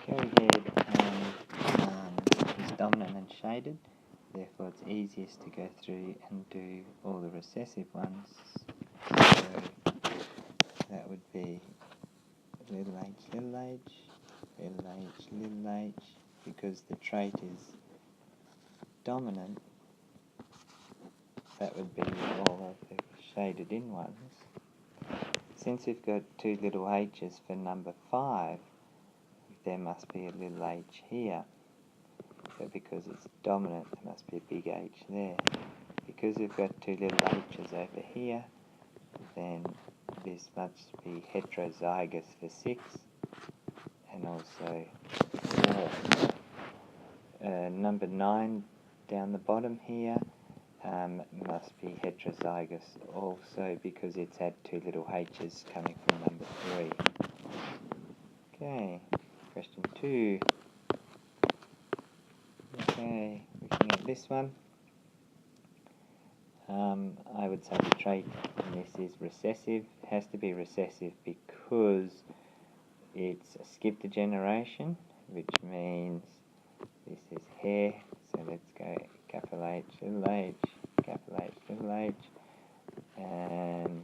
go ahead and is dominant and shaded, therefore it's easiest to go through and do all the recessive ones. So that would be little h, little h, little h, little h, because the trait is dominant. That would be all of the shaded in ones. Since we've got two little h's for number 5, there must be a little h here. So because it's dominant, there must be a big H there. Because we've got two little h's over here, then this must be heterozygous for 6, and also 4. Number 9 down the bottom here must be heterozygous also, because it's had two little h's coming from number 3. Okay, question 2. Okay, looking at this one, I would say the trait in this is recessive. It has to be recessive because it's skipped a generation, which means this is hair. So let's go capital H, little h, capital H, little h, and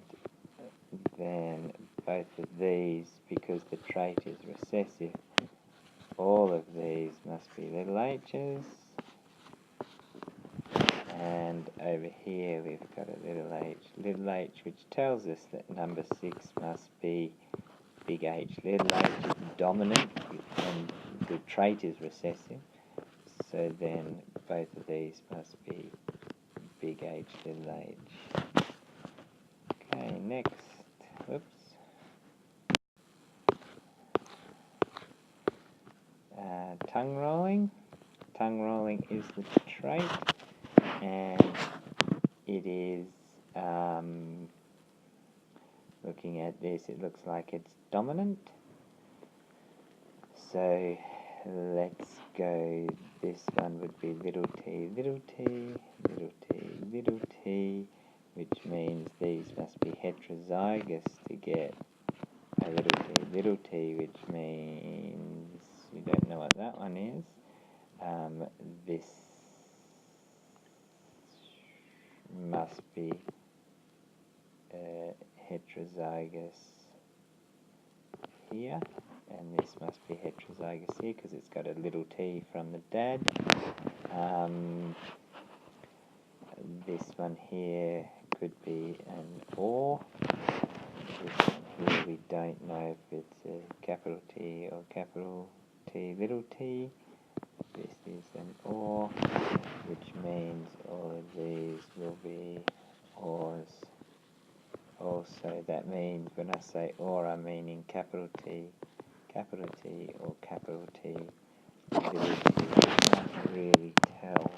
then both of these, because the trait is recessive, all of these must be little h's, and over here we've got a little h, which tells us that number 6 must be big H. Little h is dominant and the trait is recessive, so then both of these must be big H, little h. Okay, next. Whoops. Tongue rolling. Tongue rolling is the trait, and it is, looking at this, it looks like it's dominant. So let's go, this one would be little t, little t, little t, little t, which means these must be heterozygous to get a little t, which means we don't know what that one is. This must be heterozygous here, and this must be heterozygous here because it's got a little t from the dad. This one here could be an or. This one here we don't know if it's a capital T or capital T, little t. This is an or, which means all of these will be ors. Also, that means when I say or, I'm meaning capital T or capital T, little t. You can't really tell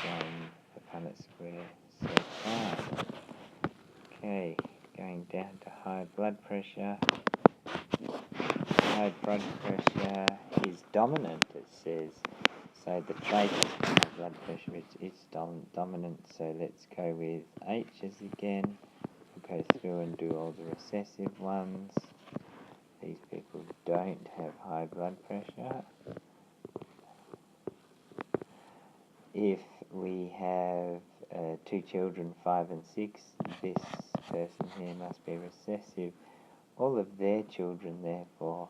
from the Punnett square so far. Okay, going down to high blood pressure. High blood pressure is dominant, it says. So the trait is high blood pressure, it's dominant. So let's go with H's again. We'll go through and do all the recessive ones. These people don't have high blood pressure. If we have 2 children, 5 and 6, this person here must be recessive. All of their children, therefore,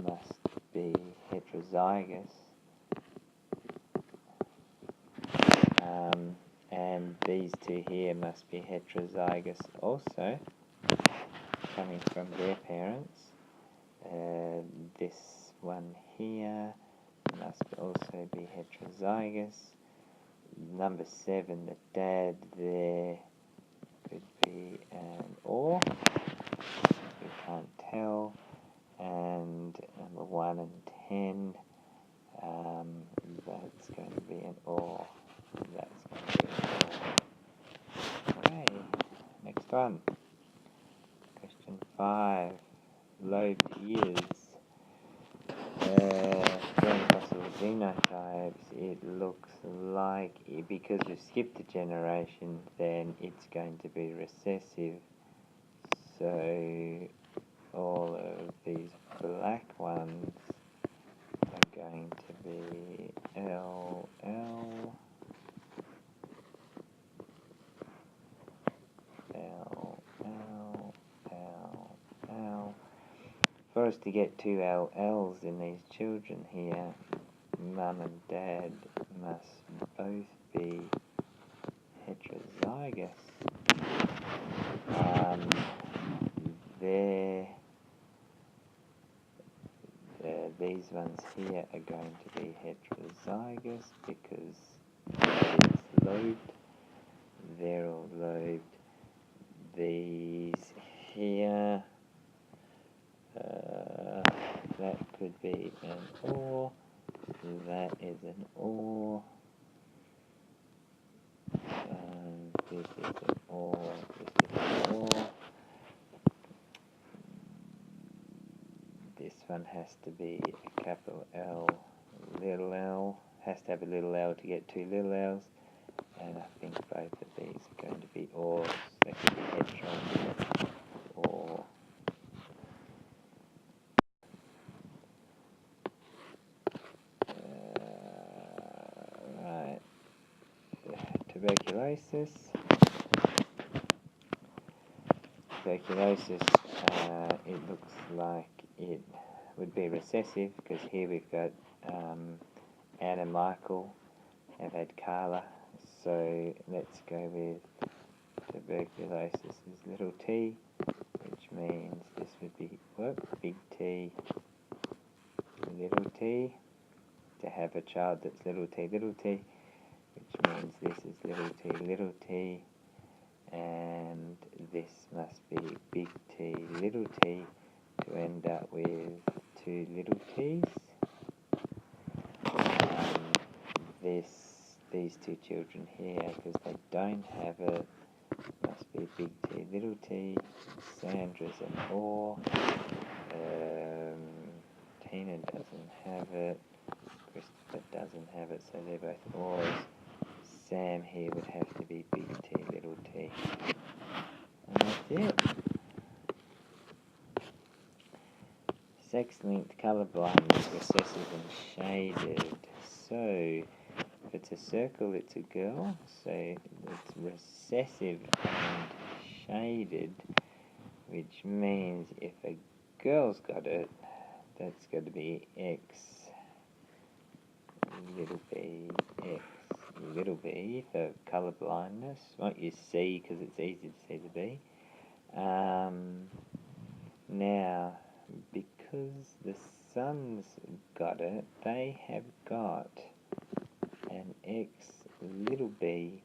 must be heterozygous. And these two here must be heterozygous also, coming from their parents. This one here must also be heterozygous. Number 7, the dad there could be an or. We can't tell. And number 1 and 10, that's going to be an or. That's going to be an or. Okay, next one. Question 5. Lobed ears. During fossil genotypes, it looks like, because we've skipped a generation, then it's going to be recessive. So all of these black ones For us to get two LLs in these children here, mum and dad must both be heterozygous. These ones here are going to be heterozygous because it's lobed. They're all lobed. These here, that could be an OR. That is an OR. This is an OR. This is an OR. This one has to be a capital L, little l. Has to have a little l to get two little l's. And I think both of these are going to be ORs. They could be heteron or right. Tuberculosis. Tuberculosis, it looks like it would be recessive because here we've got Anna and Michael have had Carla. So let's go with tuberculosis is little t, which means this would be what? Big T, little t. To have a child that's little t, which means this is little t, and this must be big T, little t, to end up with two little t's. These two children here, because they don't have it, must be big T, little t. Sandra's an OR. Tina doesn't have it. Christopher doesn't have it, so they're both ORs. Sam here would have to be big T, little t. And that's it. Sex-linked colour blindness, recessive and shaded. So, if it's a circle, it's a girl. So, it's recessive and shaded, which means if a girl's got it, that's got to be X, little b, X, little b for colour blindness. Won't use C because it's easy to see the B. Now, because the son's got it, they have got an X little b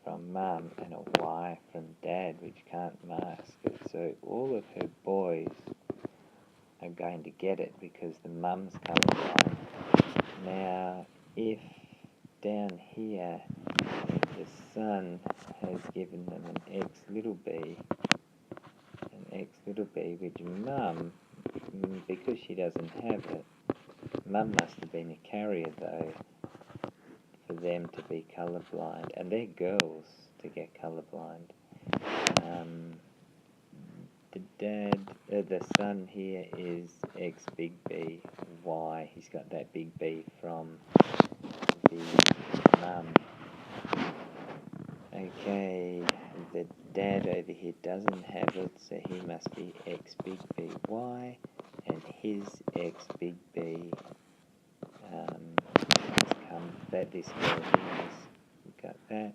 from mum and a Y from dad, which can't mask it. So all of her boys are going to get it because the mum's colourblind. Now, if down here the son has given them an X little b, which mum, because she doesn't have it, mum must have been a carrier though for them to be colourblind, and they're girls to get colourblind. The son here is X big B Y. He's got that big B from the mum. Okay, the dad over here doesn't have it, so he must be X big B Y, and his X big B must come, that this girl here has got that,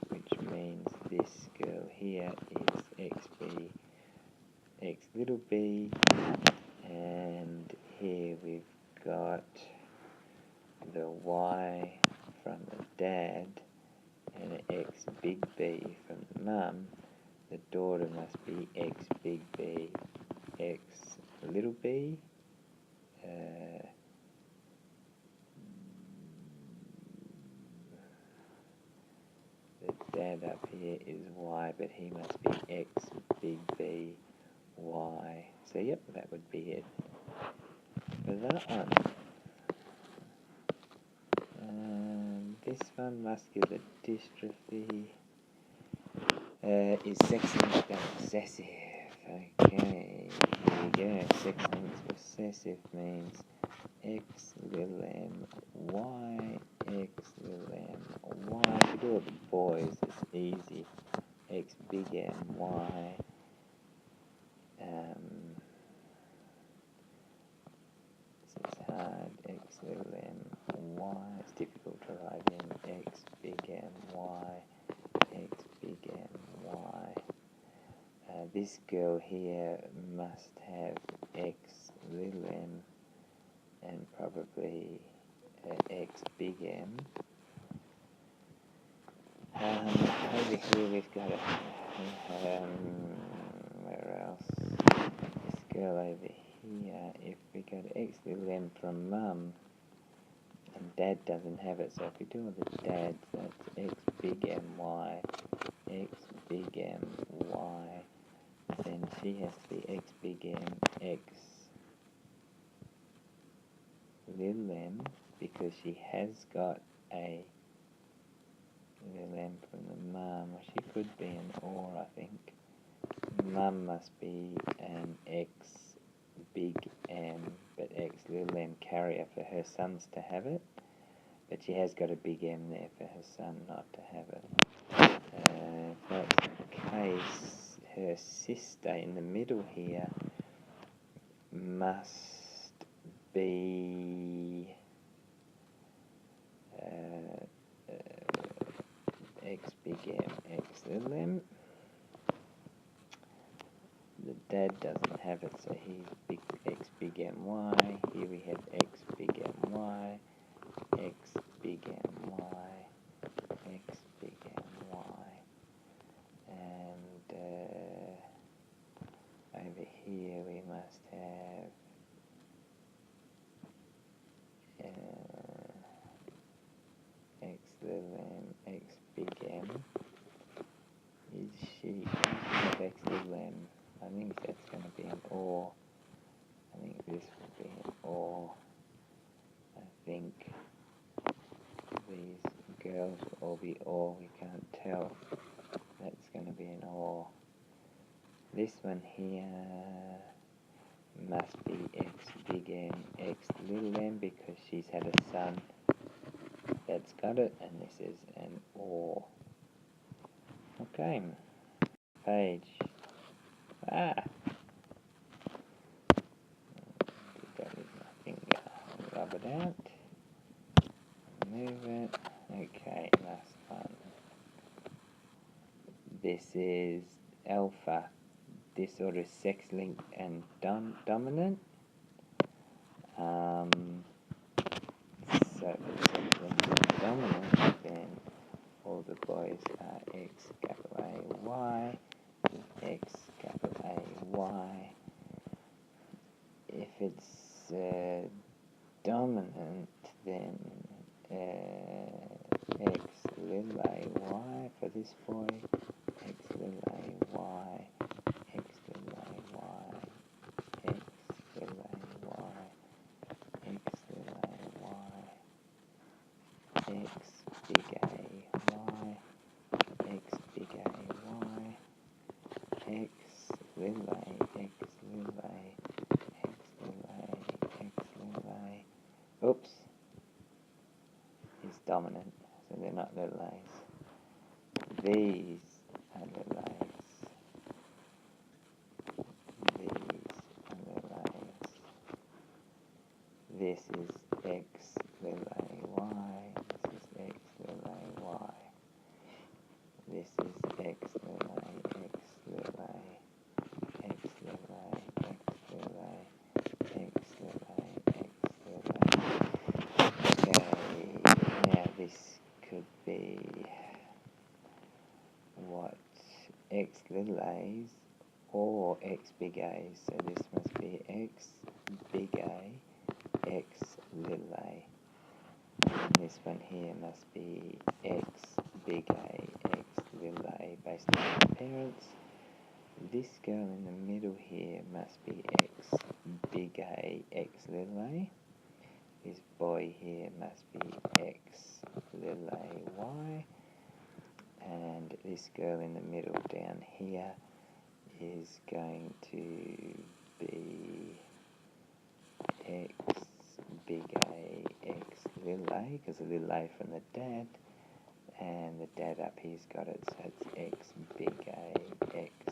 which means this girl here is XB, X little b, and here we've got the Y from the dad, and an X big B from the mum. The daughter must be X big B, X little b. The dad up here is Y, but he must be X big B, Y. So yep, that would be it for that one. This one, muscular dystrophy, is sex-linked and recessive. Okay, here we go. Sex-linked recessive means X little m Y, X little m Y. To do all the boys, it's easy. X big M Y. it's difficult to write in. X big M Y, X big M Y. This girl here must have X little m and probably X big M. Over here we've got where else? This girl over here, if we go to X little m from Mum, and Dad doesn't have it, so if we do all the dads, that's X big M Y, X big M Y, then she has to be X big M, X little m, because she has got a little m from the mum, or she could be an or, I think. Mum must be an X big M, but X little m carrier for her sons to have it, but she has got a big M there for her son not to have it. If that's the case, her sister in the middle here must be X big M, X little m. The dad doesn't have it, so he's big X big M Y. Here we have X big M Y, X big M Y, X big M Y. And over here we must have X little m, X big M. Is she have X little m? I think that's going to be an or. I think this will be an or. I think these girls will all be or. We can't tell. That's going to be an or. This one here must be X big M, X little m, because she's had a son that's got it, and this is an or. Okay, page. That with my finger. Rub it out. Move it. Okay, last one. This is alpha. Disorder is sex-linked and dominant. So if it's sex-linked and dominant, then all the boys are X capital A Y, X capital A Y. If it's dominant, then X little a y for this boy, X little a y, X little a y, X little a y, X little a y, X big A y, X big A y, X little a, X little a, X little a, X little a. Oops. Is dominant, so they're not little a's. These are little a's. These are little a's. This is X little a y. This is X little a y. This is X little a, X little a, X little a, X little a, X little a, X little a. Okay, now this could be what? X little a's or X big A's. So this must be X big A, X little a. And this one here must be X big A, X little a based on the parents. This girl in the middle here must be X big A, X little a. This boy here must be X little a y. And this girl in the middle down here is going to be X big A, X little a, because a little a from the dad, and the dad up here's got it, so it's X big A, X